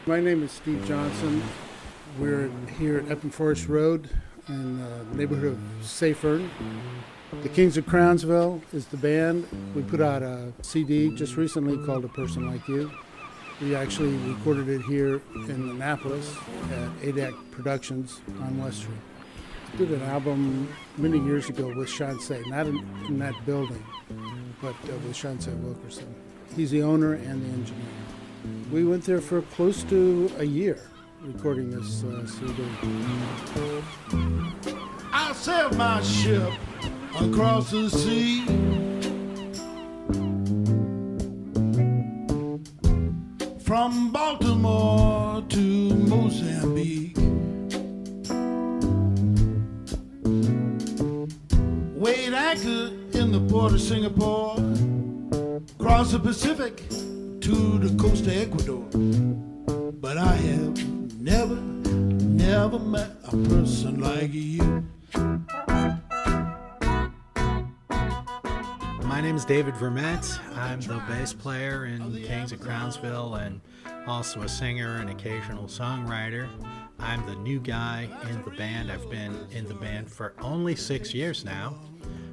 My name is Steve Johnson. We're here at Epping Forest Road in the neighborhood of Sayfern. The Kings of Crownsville is the band. We put out a CD just recently called A Person Like You. We actually recorded it here in Annapolis at ADAC Productions on West Street. Did an album many years ago with Shansei, not in that building, but with Shansei Wilkerson. He's the owner and the engineer. We went there for close to a year recording this CD. I sailed my ship across the sea, from Baltimore to Mozambique, weighed anchor in the port of Singapore, across the Pacific to the coast of Ecuador. But I have never met a person like you. My name is David Vermette. I'm the bass player in Kings of Crownsville and also a singer and occasional songwriter. I'm the new guy in the band. I've been in the band for only 6 years now.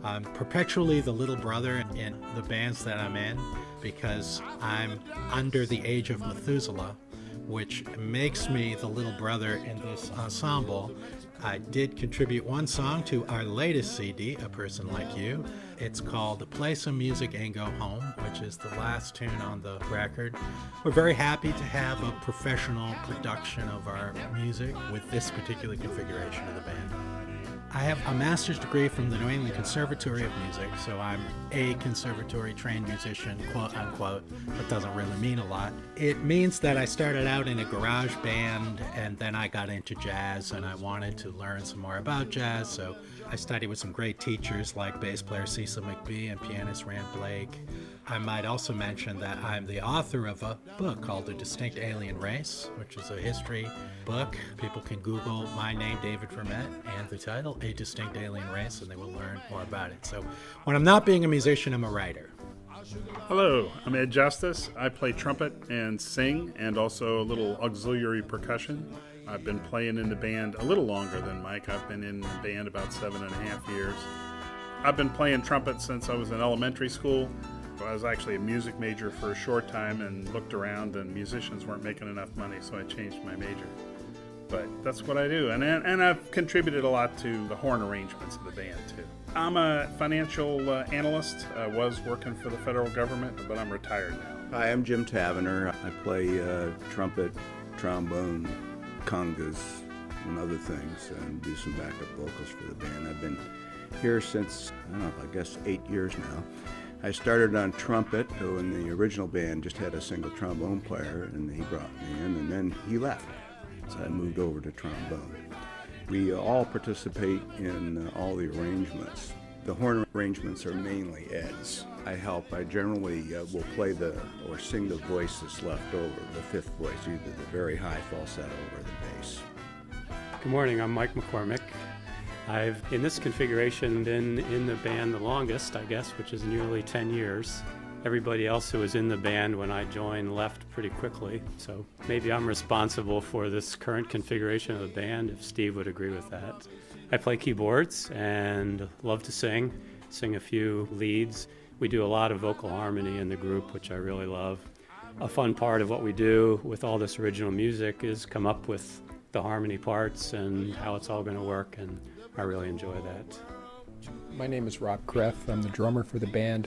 I'm perpetually the little brother in the bands that I'm in because I'm under the age of Methuselah, which makes me the little brother in this ensemble. I did contribute one song to our latest CD, A Person Like You. It's called Play Some Music and Go Home, which is the last tune on the record. We're very happy to have a professional production of our music with this particular configuration of the band. I have a master's degree from the New England Conservatory of Music, so I'm a conservatory-trained musician, quote unquote. That doesn't really mean a lot. It means that I started out in a garage band, and then I got into jazz, and I wanted to learn some more about jazz, so I studied with some great teachers like bass player Cecil McBee and pianist Rand Blake. I might also mention that I'm the author of a book called A Distinct Alien Race, which is a history book. People can Google my name, David Vermette, and the title, A Distinct Alien Race, and they will learn more about it. So when I'm not being a musician, I'm a writer. Hello, I'm Ed Justice. I play trumpet and sing, and also a little auxiliary percussion. I've been playing in the band a little longer than Mike. I've been in the band about 7.5 years. I've been playing trumpet since I was in elementary school. I was actually a music major for a short time and looked around, and musicians weren't making enough money, so I changed my major. But that's what I do, and I've contributed a lot to the horn arrangements of the band, too. I'm a financial analyst. I was working for the federal government, but I'm retired now. Hi, I'm Jim Tavener. I play trumpet, trombone, congas, and other things, and do some backup vocals for the band. I've been here since, I guess 8 years now. I started on trumpet when the original band just had a single trombone player, and he brought me in, and then he left. So I moved over to trombone. We all participate in all the arrangements. The horn arrangements are mainly Ed's. I help. I generally will play or sing the voice that's left over, the fifth voice, either the very high falsetto or the bass. Good morning, I'm Mike McCormick. I've, in this configuration, been in the band the longest, I guess, which is nearly 10 years. Everybody else who was in the band when I joined left pretty quickly, so maybe I'm responsible for this current configuration of the band, if Steve would agree with that. I play keyboards and love to sing a few leads. We do a lot of vocal harmony in the group, which I really love. A fun part of what we do with all this original music is come up with the harmony parts and how it's all going to work, and I really enjoy that. My name is Rob Kreth. I'm the drummer for the band.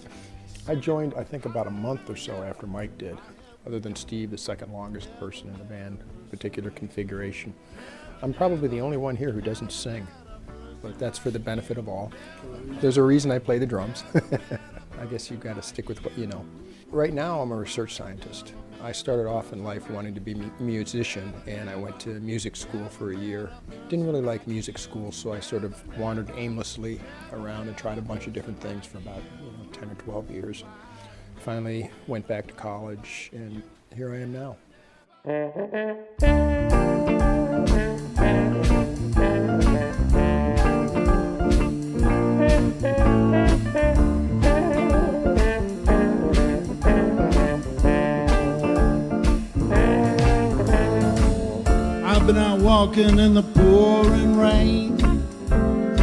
I joined, I think, about a month or so after Mike did. Other than Steve, the second longest person in the band, particular configuration. I'm probably the only one here who doesn't sing, but that's for the benefit of all. There's a reason I play the drums. I guess you've got to stick with what you know. Right now, I'm a research scientist. I started off in life wanting to be a musician, and I went to music school for a year. Didn't really like music school, so I sort of wandered aimlessly around and tried a bunch of different things for about 10 or 12 years. Finally went back to college, and here I am now. walking in the pouring rain.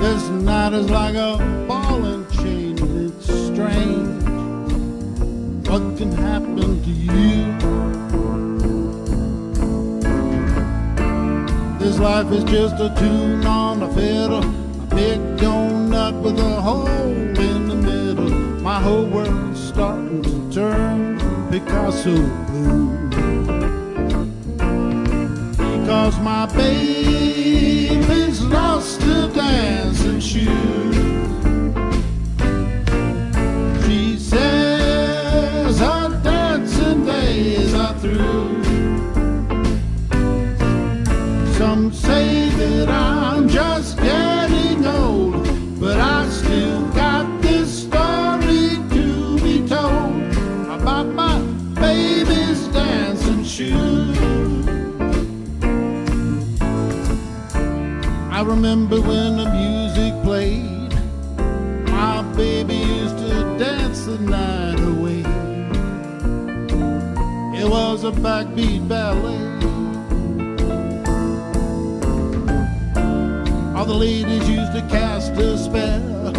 This night is like a ball and chain, and it's strange. What can happen to you? This life is just a tune on a fiddle, a big donut with a hole in the middle. My whole world's starting to turn Picasso blue. Because my baby's lost her dancing shoes. She says her dancing days are through. Some say that I'm just getting old, but I still got this story to be told about my baby's dancing shoes. I remember when the music played, my baby used to dance the night away. It was a backbeat ballet. All the ladies used to cast a spell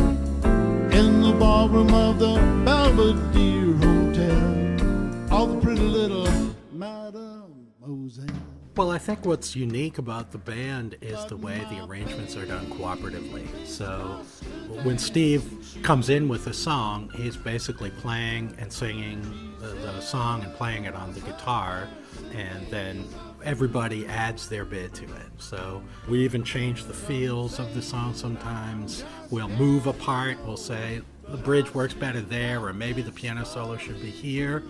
in the ballroom of the Belvedere Hotel. All the pretty little mademoiselle. Well, I think what's unique about the band is the way the arrangements are done cooperatively. So when Steve comes in with a song, he's basically playing and singing the song and playing it on the guitar, and then everybody adds their bit to it. So we even change the feels of the song sometimes. We'll move a part, we'll say the bridge works better there, or maybe the piano solo should be here.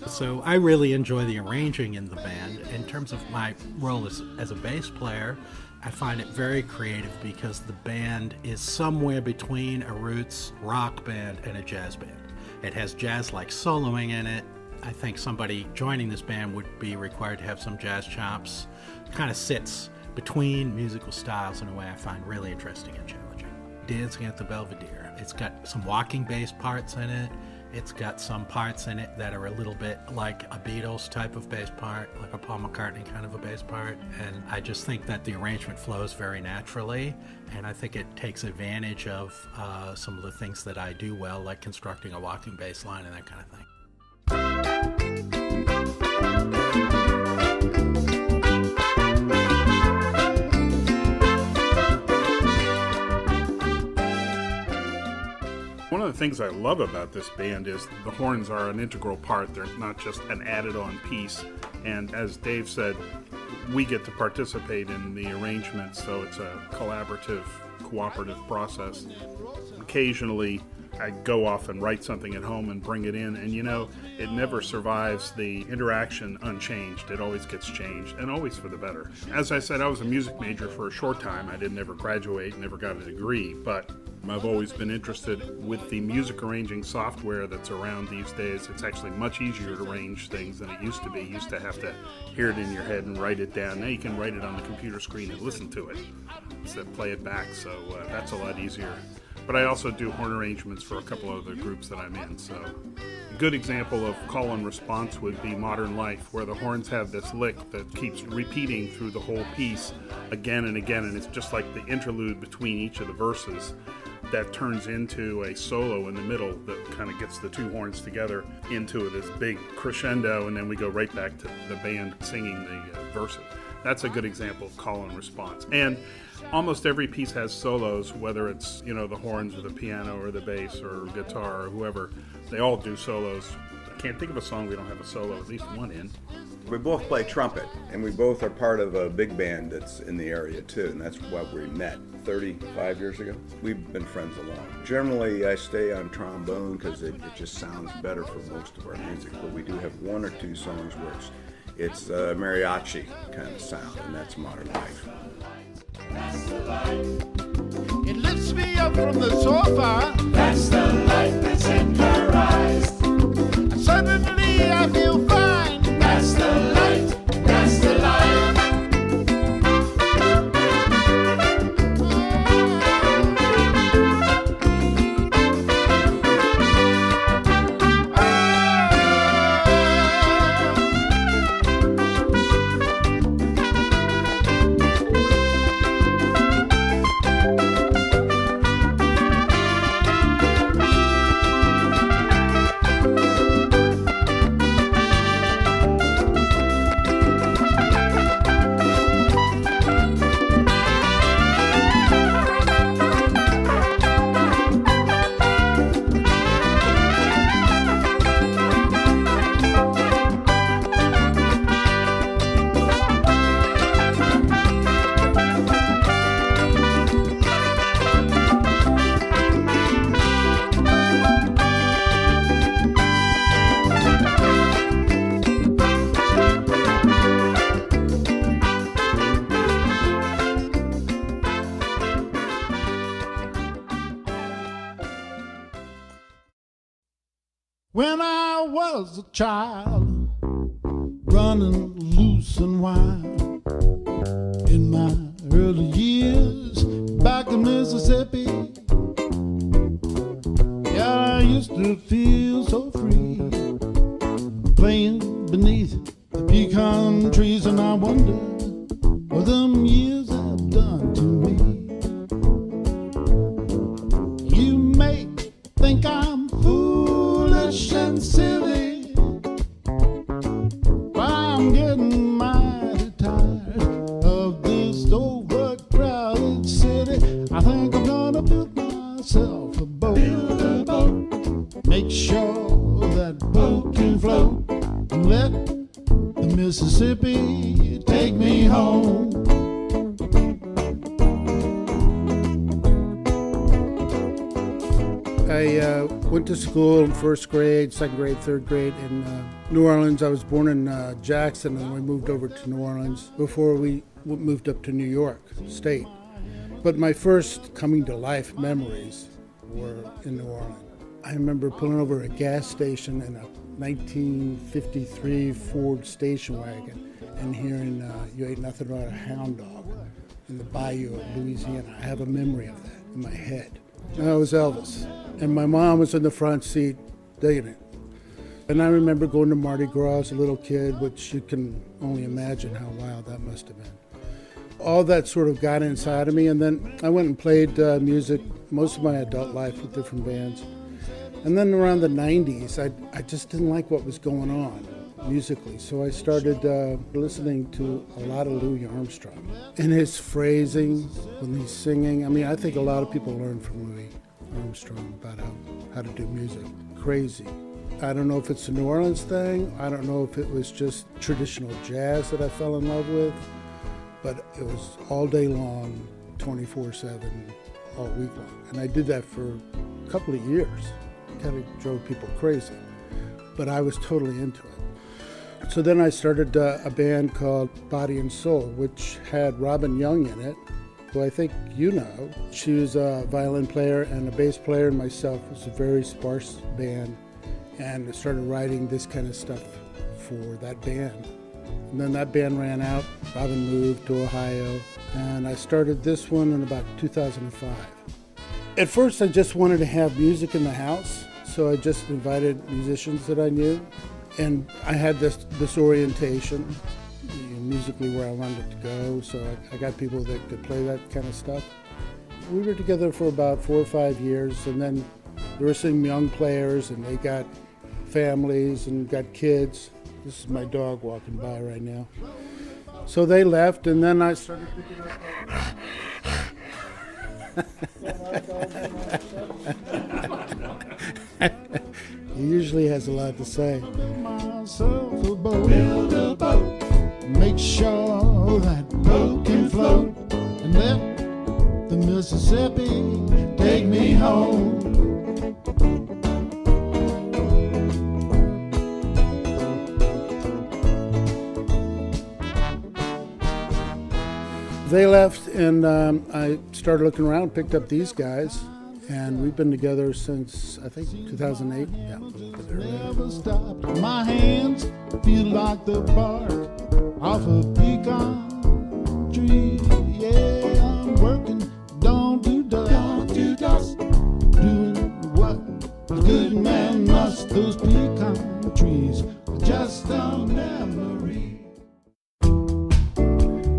So I really enjoy the arranging in the band. In terms of my role as a bass player, I find it very creative because the band is somewhere between a roots rock band and a jazz band. It has jazz-like soloing in it. I think somebody joining this band would be required to have some jazz chops. It kind of sits between musical styles in a way I find really interesting and challenging. Dancing at the Belvedere. It's got some walking bass parts in it. It's got some parts in it that are a little bit like a Beatles type of bass part, like a Paul McCartney kind of a bass part. And I just think that the arrangement flows very naturally. And I think it takes advantage of some of the things that I do well, like constructing a walking bass line and that kind of thing. One of the things I love about this band is the horns are an integral part. They're not just an added-on piece. And as Dave said, we get to participate in the arrangement, so it's a collaborative, cooperative process. Occasionally, I go off and write something at home and bring it in, and you know, it never survives the interaction unchanged. It always gets changed, and always for the better. As I said, I was a music major for a short time. I didn't ever graduate, never got a degree, but I've always been interested with the music arranging software that's around these days. It's actually much easier to arrange things than it used to be. You used to have to hear it in your head and write it down. Now you can write it on the computer screen and listen to it instead of play it back, so that's a lot easier. But I also do horn arrangements for a couple of other groups that I'm in. So a good example of call and response would be Modern Life, where the horns have this lick that keeps repeating through the whole piece again and again, and it's just like the interlude between each of the verses that turns into a solo in the middle that kind of gets the two horns together into this big crescendo, and then we go right back to the band singing the verses. That's a good example of call and response. And almost every piece has solos, whether it's, you know, the horns or the piano or the bass or guitar or whoever. They all do solos. I can't think of a song we don't have a solo, at least one in. We both play trumpet, and we both are part of a big band that's in the area too, and that's why we met 35 years ago. We've been friends a long. Generally, I stay on trombone because it just sounds better for most of our music, but we do have one or two songs where it's mariachi kind of sound, and that's Modern Life. It lifts me up from the sofa. That's the light that's in her eyes. Suddenly I feel fine. That's the light, that's the light. when I was a child, running loose and wild. In my early years, back in Mississippi, yeah, I used to feel so free, playing beneath the pecan trees, and I wonder what them years have done to me. You may think I'm foolish and silly, but I'm getting mighty tired of this overcrowded city. I think I'm gonna build myself a boat. Build a boat. Make sure that boat can float and let the Mississippi take me home. I went to school in first grade, second grade, third grade in New Orleans. I was born in Jackson, and we moved over to New Orleans before we moved up to New York State. But my first coming to life memories were in New Orleans. I remember pulling over at a gas station in a 1953 Ford station wagon and hearing You Ain't Nothing But a Hound Dog in the bayou of Louisiana. I have a memory of that in my head. And that was Elvis. And my mom was in the front seat digging it. And I remember going to Mardi Gras as a little kid, which you can only imagine how wild that must have been. All that sort of got inside of me, and then I went and played music most of my adult life with different bands. And then around the 90s, I just didn't like what was going on musically, so I started listening to a lot of Louis Armstrong. And his phrasing, when he's singing, I mean, I think a lot of people learn from Louis Armstrong about how to do music. Crazy. I don't know if it's a New Orleans thing, I don't know if it was just traditional jazz that I fell in love with, but it was all day long, 24/7, all week long. And I did that for a couple of years. Kind of drove people crazy, but I was totally into it. So then I started a band called Body and Soul, which had Robin Young in it, who I think you know. She was a violin player and a bass player, and myself. It was a very sparse band, and I started writing this kind of stuff for that band. And then that band ran out. Robin moved to Ohio, and I started this one in about 2005. At first, I just wanted to have music in the house, so I just invited musicians that I knew, and I had this orientation, musically where I wanted it to go, so I got people that could play that kind of stuff. We were together for about 4 or 5 years, and then there were some young players, and they got families and got kids. This is my dog walking by right now. So they left, and then I started picking up. He usually has a lot to say. Build a boat, make sure that boat can float, and let the Mississippi take me home. They left, and I started looking around, picked up these guys, and we've been together since, I think, 2008. Yeah, Never stopped. My hands feel like the bark off a pecan tree. Yeah, I'm working, don't do dust, doing what a good man must. Those pecan trees are just a memory.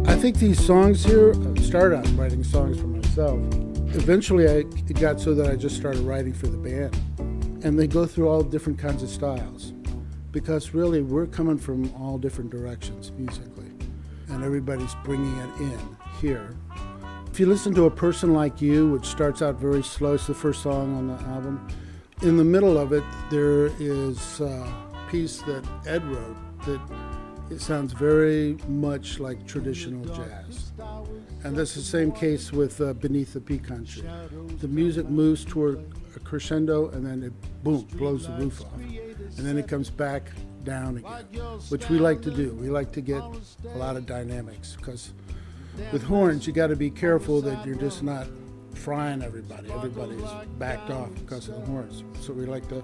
I think these songs here, I started out writing songs for myself. Eventually, it got so that I just started writing for the band. And they go through all different kinds of styles, because really we're coming from all different directions musically, and everybody's bringing it in here. If you listen to A Person Like You, which starts out very slow, it's the first song on the album. In the middle of it, there is a piece that Ed wrote that it sounds very much like traditional jazz. And that's the same case with Beneath the Pecan Tree. The music moves toward a crescendo, and then it, boom, blows the roof off. And then it comes back down again, which we like to do. We like to get a lot of dynamics, because with horns, you got to be careful that you're just not frying everybody. Everybody's backed off because of the horns. So we like to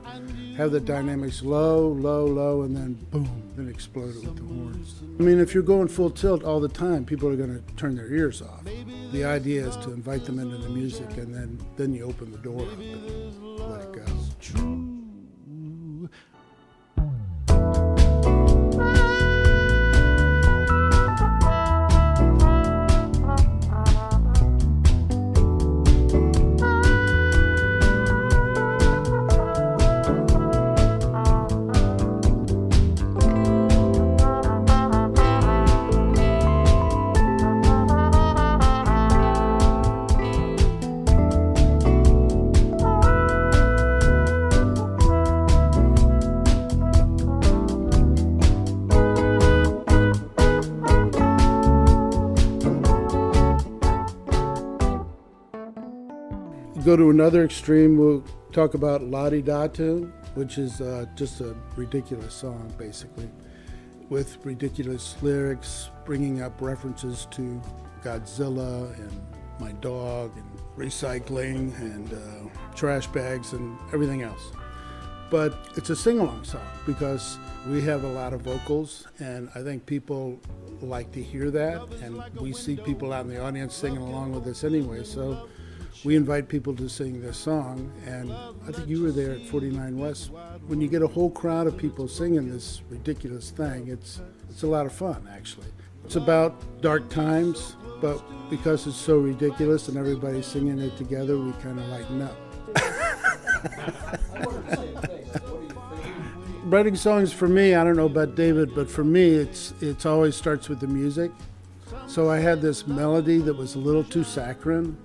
have the dynamics low, low, low, and then boom, then explode it with the horns. I mean, if you're going full tilt all the time, people are going to turn their ears off. The idea is to invite them into the music, and then you open the door up and let it go. Go to another extreme, we'll talk about La Di Da Tune, which is just a ridiculous song, basically, with ridiculous lyrics, bringing up references to Godzilla and my dog and recycling and trash bags and everything else. But it's a sing-along song because we have a lot of vocals, and I think people like to hear that, and we see people out in the audience singing along with us anyway, so we invite people to sing this song, and I think you were there at 49 West. When you get a whole crowd of people singing this ridiculous thing, it's a lot of fun, actually. It's about dark times, but because it's so ridiculous and everybody's singing it together, we kind of lighten up. Writing songs for me, I don't know about David, but for me, it's always starts with the music. So I had this melody that was a little too saccharine.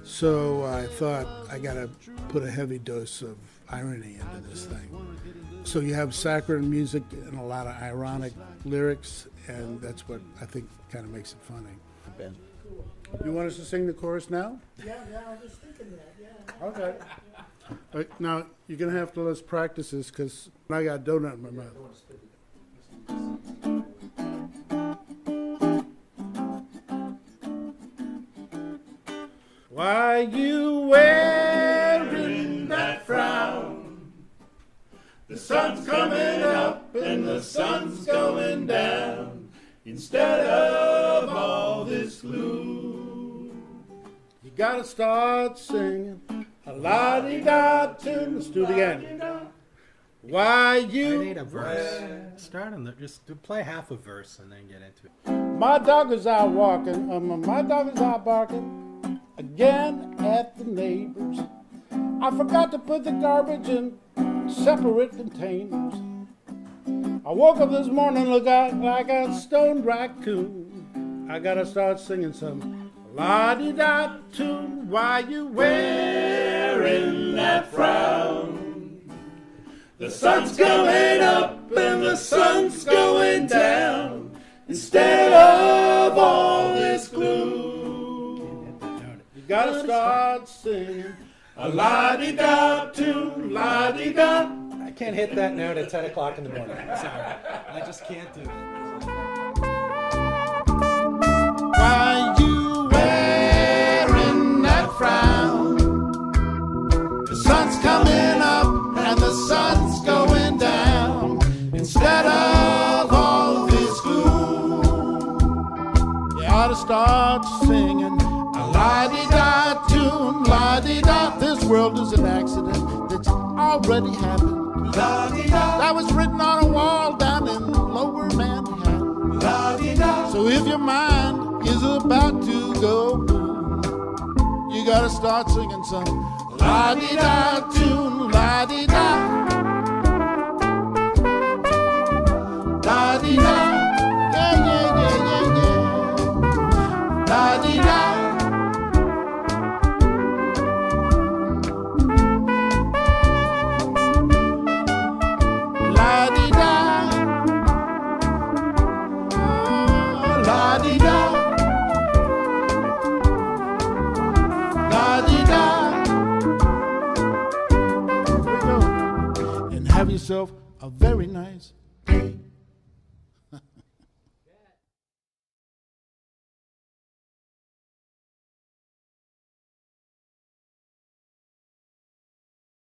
So I thought I gotta put a heavy dose of irony into this thing. So you have saccharine music and a lot of ironic lyrics, and that's what I think kind of makes it funny. Ben, you want us to sing the chorus now? Yeah, I was just thinking that, yeah. Okay. Now you're gonna have to let's practice this because I got a donut in my mouth. Why you wearing that frown? The sun's coming up and the sun's going down. Instead of all this gloom, you gotta start singing a la-di-da tune. Let's do it again. Why you? I need a verse. Start on just play half a verse and then get into it. My dog is out walking. My dog is out barking. Again at the neighbors. I forgot to put the garbage in separate containers. I woke up this morning looking like a stoned raccoon. I gotta start singing some la-di-da tune. Why you wearing that frown? The sun's going up and the sun's going down. Instead of all this gloom, gotta start singing a la-di-da tune, la-di-da. I can't hit that note at 10 o'clock in the morning. Sorry. I just can't do it. Why you wearing that frown? The sun's coming up and the sun's going down. Instead of all this gloom, you ought to start singing la-di-da tune, la-di-da. This world is an accident that's already happened. La-di-da. That was written on a wall down in Lower Manhattan. La-di-da. So if your mind is about to go boom, you gotta start singing some la-di-da tune, la-di-da. La-di-da. Yeah, yeah, yeah, yeah, yeah. La-di-da. Have yourself a very nice day.